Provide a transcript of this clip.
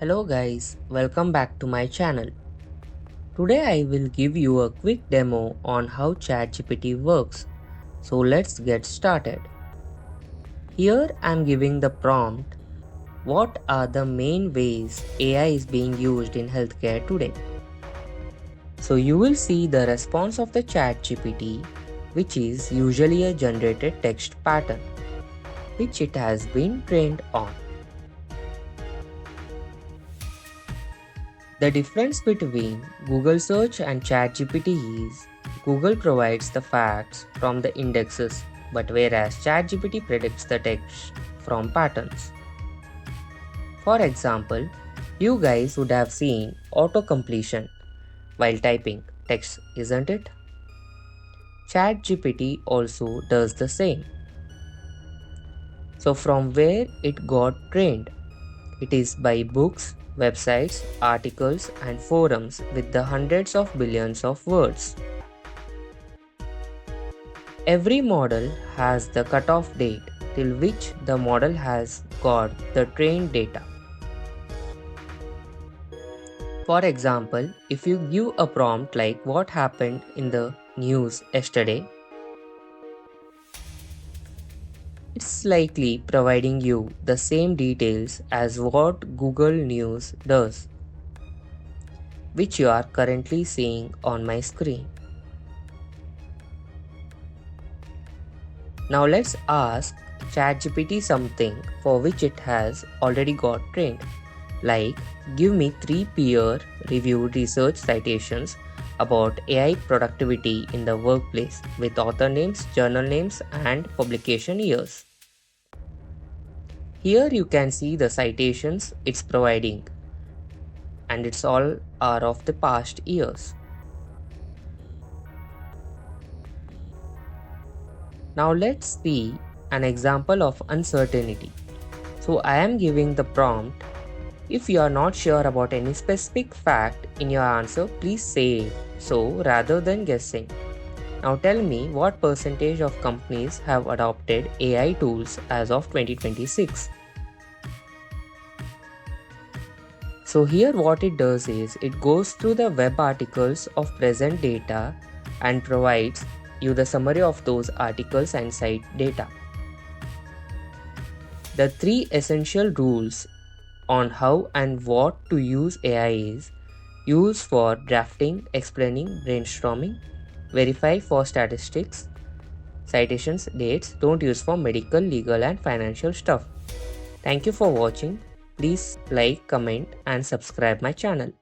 Hello guys, welcome back to my channel. Today I will give you a quick demo on how ChatGPT works. So let's get started. Here I am giving the prompt, what are the main ways AI is being used in healthcare today? So you will see the response of the ChatGPT, which is usually a generated text pattern, which it has been trained on. The difference between Google search and ChatGPT is Google provides the facts from the indexes, but whereas ChatGPT predicts the text from patterns. For example, you guys would have seen autocompletion while typing text, isn't it? ChatGPT also does the same. So from where it got trained? It is by books, websites, articles, and forums with the hundreds of billions of words. Every model has the cutoff date till which the model has got the trained data. For example, if you give a prompt like what happened in the news yesterday, it's likely providing you the same details as what Google News does, which you are currently seeing on my screen. Now let's ask ChatGPT something for which it has already got trained, like give me 3 peer-reviewed research citations about AI productivity in the workplace with author names, journal names, and publication years. Here you can see the citations it's providing, and it's all are of the past years. Now let's see an example of uncertainty. So I am giving the prompt. If you are not sure about any specific fact in your answer, please say so rather than guessing. Now tell me what percentage of companies have adopted AI tools as of 2026. So here what it does is it goes through the web articles of present data and provides you the summary of those articles and cite data. The 3 essential rules on how and what to use AI is use for drafting, explaining, brainstorming, verify for statistics, citations, dates, don't use for medical, legal and financial stuff. Thank you for watching. Please like, comment and subscribe my channel.